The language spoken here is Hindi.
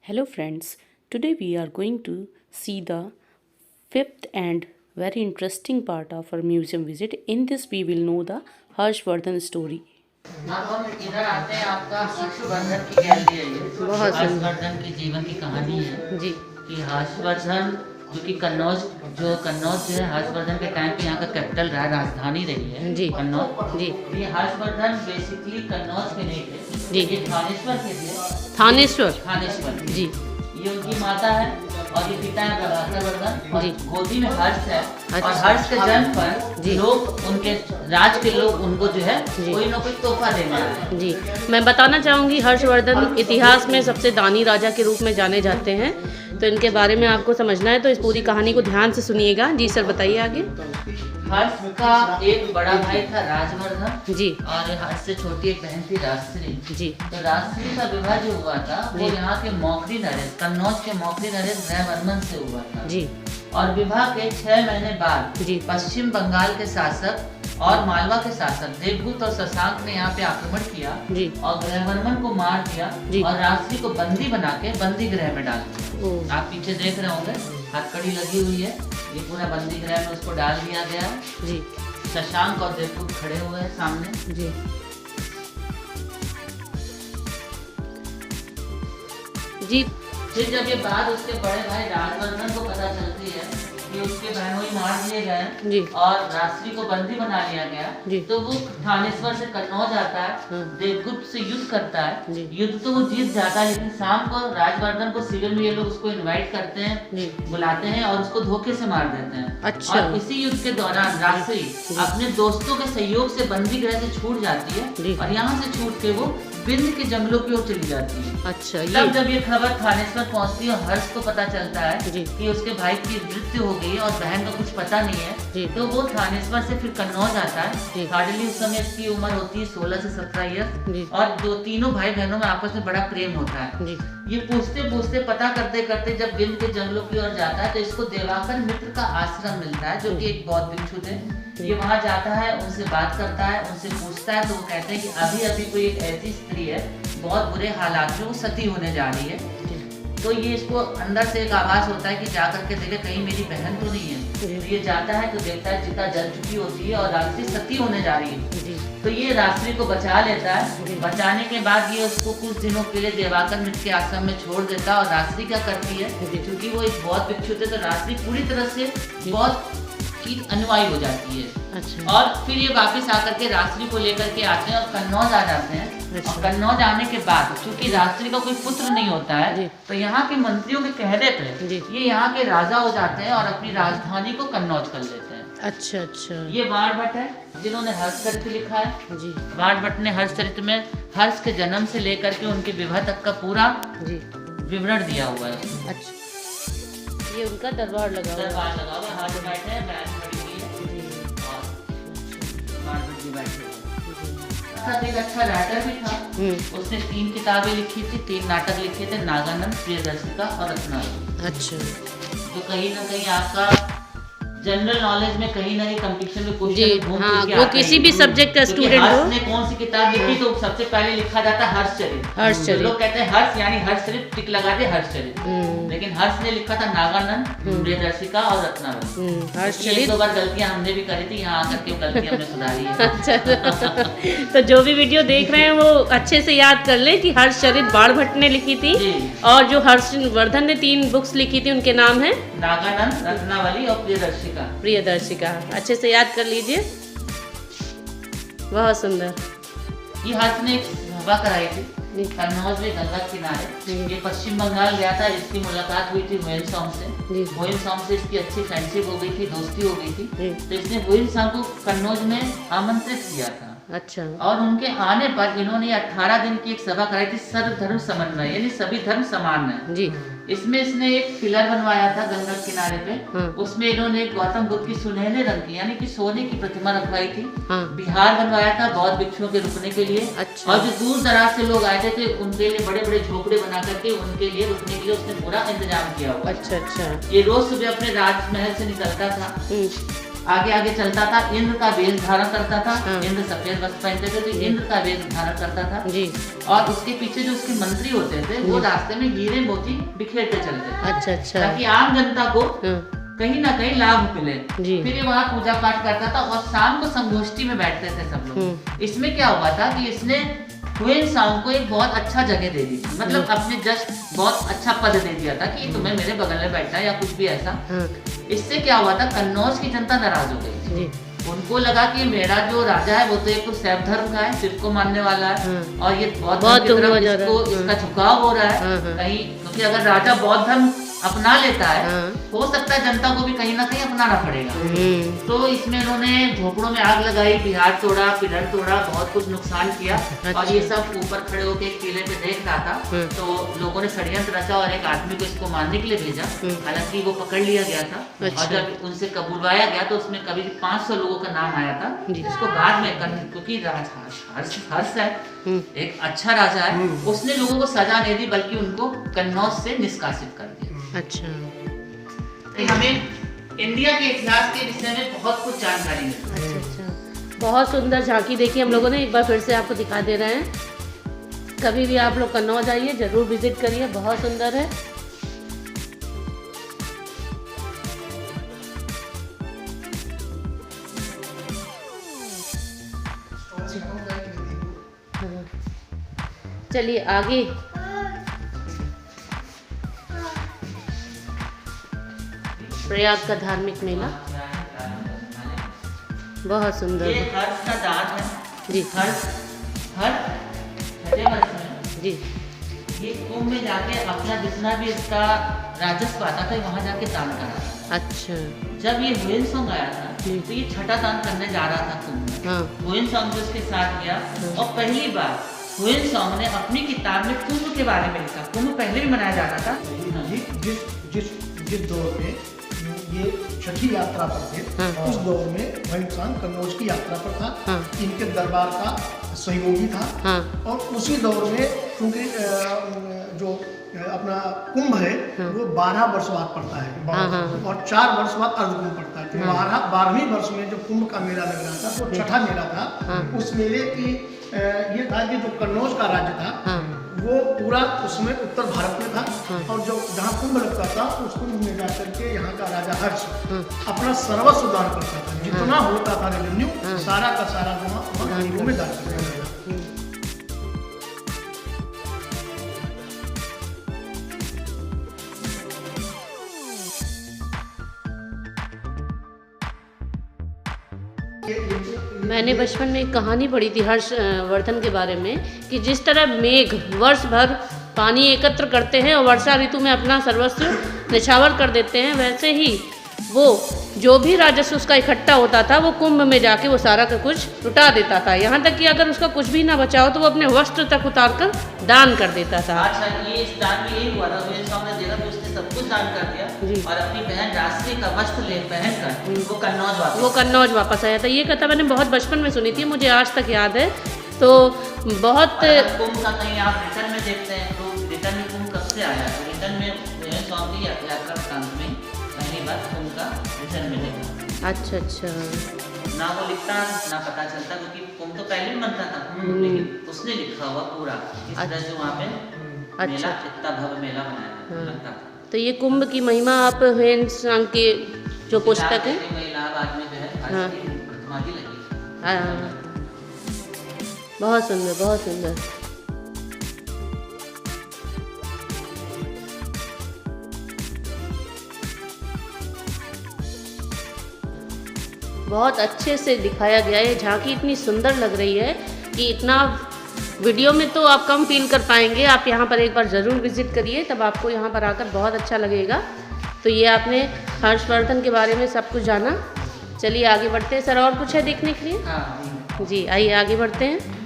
Hello friends, today we are going to see the fifth and very interesting part of our museum visit. In this we will know the Harshvardhan story. अब हम इधर आते हैं, आपका हर्षवर्धन की गैलरी है ये। बहुत सुंदर। हर्षवर्धन की जीवन की कहानी है जी कि हर्षवर्धन जो कि कन्नौज जो है हर्षवर्धन के टाइम पे यहाँ का कैपिटल रहा, राजधानी रही है जी कन्नौज। जी ये हर्षवर्धन बेसिकली कन्नौज के नहीं थे, जी। ये थानेश्वर के थे। थानेश्वर जी, ये उनकी माता है और ये पिता है प्रभाकरवर्धन। जी। गोदी में हर्ष है और अच्छा। हर्ष के जन्म पर जी। लोग उनके राज के लोग उनको जो है जी। कोई ना कोई तोहफा देने आए हैं। जी। मैं बताना चाहूँगी हर्षवर्धन इतिहास में सबसे दानी राजा के रूप में जाने जाते हैं, तो इनके बारे में आपको समझना है तो इस पूरी कहानी को ध्यान से सुनिएगा। जी सर, बताइए आगे। हर्ष का एक बड़ा भाई था राजवर्धन जी और हर्ष से छोटी एक बहन थी राजश्री। जी तो राजश्री का विवाह जो हुआ था वो जी। यहाँ के मौखरी नरेश, कन्नौज के मौखरी नरेश ग्रहवर्मन से हुआ था। जी और विवाह के 6 महीने बाद जी। पश्चिम बंगाल के शासक और मालवा के शासक देवगुप्त और शशांक ने यहाँ पे आक्रमण किया जी और ग्रहवर्मन को मार दिया जी। और राजश्री को बंदी बना के बंदी गृह में डाल दिया। ओ आप पीछे देख रहे होंगे हथकड़ी लगी हुई है, ये पूरा बंदी गृह में उसको डाल दिया गया है। जी शशांक और देवगुप्त खड़े हुए हैं सामने। जी जी फिर जब ये बात उसके बड़े भाई राजवर्धन को पता चलती है कि उसके बहनोई मार दिए गए जी और राजश्री को बंदी बना लिया जी। गया, तो वो थानेश्वर से कन्नौज आता है, हाँ। देवगुप्त से युद्ध करता है। जी। युद्ध तो वो जीत जाता है, लेकिन शाम को राजवर्धन को शिविर में ये लोग उसको इनवाइट करते हैं, जी बुलाते हैं और उसको धोखे से मार देते हैं। अच्छा। और इसी युद्ध के दौरान राजश्री अपने दोस्तों के सहयोग से बंदी गृह से छूट जाती जी। है और यहाँ से छूट के वो विंध्य के जंगलों की ओर चली जाती है। अच्छा तब ये जब ये खबर थानेश्वर पहुंचती है और हर्ष को पता चलता है जी। कि उसके भाई की मृत्यु हो गई और बहन का कुछ पता नहीं जी। है, तो वो थानेश्वर से फिर कन्नौज आता जी। है। हार्डली उस समय इसकी उम्र होती है 16 से 17 ईयर जी और तीनों भाई बहनों में आपस में बड़ा प्रेम होता है। जी ये पूछते पूछते पता करते करते जब विंध्य के जंगलों की ओर जाता है तो इसको देवाकर मित्र का आश्रम मिलता है, जो कि एक बौद्ध भिक्षु थे। ये वहाँ जाता है, उनसे बात करता है, उनसे पूछता है, तो वो कहते हैं कि अभी अभी कोई एक ऐसी स्त्री है बहुत बुरे हालात में, वो सती होने जा रही है। तो ये इसको अंदर से एक आभास होता है कि जा करके देखे कहीं मेरी बहन तो नहीं है। तो ये जाता है तो देखता है चिता जल चुकी होती है और राजश्री सती होने जा रही है। जी तो ये राजश्री को बचा लेता है। बचाने के बाद ये उसको कुछ दिनों के लिए देवाकर मित्र के आश्रम में छोड़ देता है। और राजश्री क्या करती है, क्योंकि वो एक बौद्ध भिक्षु थे, तो राजश्री पूरी तरह से बौद्ध की अनुयायी हो जाती है। अच्छा और फिर ये वापस आकर के राजश्री को लेकर के आते हैं और कन्नौज आ जाते हैं। अच्छा। और कन्नौज आने के बाद चूंकि राजश्री का कोई पुत्र नहीं होता है, जी। तो यहाँ के मंत्रियों के कहने पे जी। ये यहाँ के राजा हो जाते हैं और अपनी राजधानी को कन्नौज कर लेते हैं। अच्छा अच्छा ये वाणभट्ट है जिन्होंने हर्षचरित लिखा है। जी वाणभट्ट ने हर्षचरित में हर्ष के जन्म से लेकर के उनके विवाह तक का पूरा जी विवरण दिया हुआ है। अच्छा, ये उनका दरबार लगा हुआ है। दरबार लगा हुआ है, हाथ बैठे हैं, बैठ खड़ी हुई है जी और वाणभट्ट जी बैठे हुए हैं। एक अच्छा राइटर भी था। उसने 3 किताबें लिखी थी, 3 नाटक लिखे थे, नागानंद, प्रियदर्शिका और रत्नावली। अच्छा तो कहीं ना कहीं आपका जनरल नॉलेज में कहीं ना कहीं कंपटीशन में जी, क्वेश्चन घूम हाँ, फिर के वो आते किसी हैं। भी सब्जेक्ट का क्योंकि स्टूडेंट हर्ष हो। ने कौन सी किताब लिखी तो सबसे पहले लिखा जाता है हर्षचरित। हर्षचरित। तो लोग कहते हैं हर्ष यानी हर्षचरित, टिक लगा दे हर्षचरित। लेकिन हर्ष ने लिखा था नागानंद, प्रियदर्शिका और रत्नावली। हर्षचरित। 1-2 बार गलतियां हमने भी करी थी, यहाँ आकर के गलती हमने सुधारी है। अच्छा तो जो भी वीडियो देख रहे हैं वो अच्छे से याद कर ले कि हर्षचरित वाणभट्ट ने लिखी थी जी। और जो हर्षवर्धन ने 3 बुक्स लिखी थी उनके नाम है नागानंद, रत्नावली और प्रियदर्शिका। प्रियदर्शिका। अच्छे से याद कर लीजिए। बहुत सुंदर। ये हर्ष ने एक सभा कराई थी जी। कन्नौज में गंगा किनारे। जी। ये पश्चिम बंगाल गया था, इसकी मुलाकात हुई थी हुएन सॉन्ग से। जी। हुएन सॉन्ग से इसकी अच्छी फ्रेंडशिप हो गई थी, दोस्ती हो गई थी। जी। तो इसने हुएन सॉन्ग को कन्नौज में आमंत्रित किया था अच्छा और उनके आने पर इन्होंने 18 दिन की एक सभा कराई थी, सर्वधर्म समन्वय, यानी सभी धर्म समान है। जी इसमें इसने एक पिलर बनवाया था गंगा किनारे पे। हाँ। उसमें इन्होंने एक गौतम बुद्ध की सुनहरे रंग की यानी कि सोने की प्रतिमा रखवाई थी। हाँ। बिहार बनवाया था बौद्ध भिक्षुओं के रुकने के लिए। अच्छा। और जो दूर दराज से लोग आए थे उनके लिए बड़े बड़े झोपड़े बना करके उनके लिए रुकने के लिए उसने पूरा इंतजाम किया हुआ। अच्छा अच्छा ये रोज सुबह अपने राजमहल से निकलता था, आगे आगे चलता था, इंद्र का वेश धारण करता था। हाँ। इंद्र सफेद वस्त्र पहनते थे तो इंद्र का वेश धारण करता था जी। और उसके पीछे जो उसके मंत्री होते थे वो रास्ते में हीरे मोती बिखेरते चलते थे, अच्छा अच्छा। ताकि आम जनता को हाँ कहीं ना कहीं लाभ मिले। जी। फिर ये वहाँ पूजा पाठ करता था और शाम को संगोष्ठी में बैठते थे सब लोग। इसमें क्या हुआ था कि इसने हुएनसांग को एक बहुत अच्छा जगह दे दी, मतलब अपने जस्ट बहुत अच्छा पद दे दिया था कि तुम्हें मेरे बगल में बैठना है या कुछ भी ऐसा। हाँ इससे क्या हुआ था, कन्नौज की जनता नाराज हो गई थी। उनको लगा कि मेरा जो राजा है वो तो एक तो शैव धर्म का है, शिव को मानने वाला है, और ये बौद्ध धर्म की तरफ इसका झुकाव हो रहा है कहीं, क्योंकि अगर राजा बौद्ध धर्म अपना लेता है हो सकता है जनता को भी कहीं ना कहीं अपनाना पड़ेगा। तो इसमें इन्होंने झोपड़ों में आग लगाई, बिहार तोड़ा, पिलर तोड़ा, बहुत कुछ नुकसान किया। और ये सब ऊपर खड़े होकर एक किले पे देख रहा था, तो लोगों ने षड्यंत्र रचा और एक आदमी को इसको मारने के लिए भेजा। हालांकि वो पकड़ लिया गया था और जब उनसे कबूलवाया गया तो उसमें करीब 500 लोगों का नाम आया था, जिसको बाद में क्योंकि हर्ष है एक अच्छा राजा है, उसने लोगों को सजा नहीं दी बल्कि उनको कन्नौज से निष्कासित कर दिया। अच्छा। हमें इंडिया के इतिहास के विषय में बहुत कुछ जानकारी मिली। अच्छा अच्छा, बहुत सुंदर झांकी देखी हम लोगों ने, एक बार फिर से आपको दिखा दे रहे हैं। कभी भी आप लोग कन्नौज आइए, जरूर विजिट करिए, बहुत सुंदर है। चलिए आगे। प्रयाग का धार्मिक मेला बहुत सुंदर ये है। हर्ष का दान है जी। हर छठे वर्ष में जी। ये कुंभ में जाके अपना जितना भी इसका राजस्व आता था वहाँ जाके दान करा था। अच्छा। जब ये हुएनसांग आया था तो ये छठा दान करने जा रहा था कुंभ में। हाँ। हुएनसांग भी उसके साथ गया और पहली बार हुएनसांग ने अपनी किताब में कुंभ के बारे में लिखा। कुंभ पहले भी मनाया जाता था। जिस दौर में ये छठी यात्रा पर थे, उस दौर में हुएनसांग कन्नौज की यात्रा पर था। इनके दरबार का सहयोगी था और उसी दौर में क्योंकि जो अपना कुंभ है वो 12 वर्ष बाद पड़ता है और 4 वर्ष बाद अर्धकुंभ पड़ता है। तो 12वें वर्ष में जो कुंभ का मेला लग रहा था वो छठा मेला था। उस मेले की ये था कि जो कन्नौज का राज्य था वो पूरा उसमें उत्तर भारत में था और जो जहाँ कुंभ लगता था उस कुंभ में जाकर के यहाँ का राजा हर्ष अपना सर्वस्व दान करता था। जितना होता था रेवेन्यू सारा का सारा वहाँ गरीबों में दान करता था। मैंने बचपन में एक कहानी पढ़ी थी हर्षवर्धन के बारे में कि जिस तरह मेघ वर्ष भर पानी एकत्र करते हैं और वर्षा ऋतु में अपना सर्वस्व निछावर कर देते हैं, वैसे ही वो जो भी राजस्व उसका इकट्ठा होता था वो कुंभ में जाके वो सारा का कुछ लुटा देता था। यहाँ तक कि अगर उसका कुछ भी ना बचा हो तो वो अपने वस्त्र तक उतार कर दान कर देता था। अच्छा, ये इस दान में यही हुआ था, हुएनसांग ने देखा कि उसने सब कुछ दान कर दिया और अपनी बहन राष्ट्री का वस्त्र पहनकर वो कन्नौज वापस आया था। ये कथा मैंने बहुत बचपन में सुनी थी, मुझे आज तक याद है। तो बहुत कुंभ का कहीं आप रिटर्न में देखते हैं तो रिटर्न में कुंभ कब से आया, तो रिटर्न में हुएनसांग की यात्रा प्रांत में पहली बार कुंभ का रिटर्न में देखा। अच्छा अच्छा। ना वो लिखता ना पता चलता, क्योंकि कुंभ तो पहले भी बनता था लेकिन उसने लिखा हुआ पूरा इस तरह से वहाँ पे मेला इतना भव्य मेला बनाया लगता था। तो ये कुंभ की महिमा आप हुएनसांग के जो पुस्तक है इलाहाबाद में जो है प्रतिमा भी लगी। बहुत सुंदर, बहुत सुंदर। बहुत अच्छे से दिखाया गया है। झांकी इतनी सुंदर लग रही है कि इतना वीडियो में तो आप कम फील कर पाएंगे। आप यहाँ पर एक बार ज़रूर विजिट करिए, तब आपको यहाँ पर आकर बहुत अच्छा लगेगा। तो ये आपने हर्षवर्धन के बारे में सब कुछ जाना। चलिए आगे बढ़ते हैं। सर और कुछ है देखने के लिए? हाँ जी, आइए आगे बढ़ते हैं।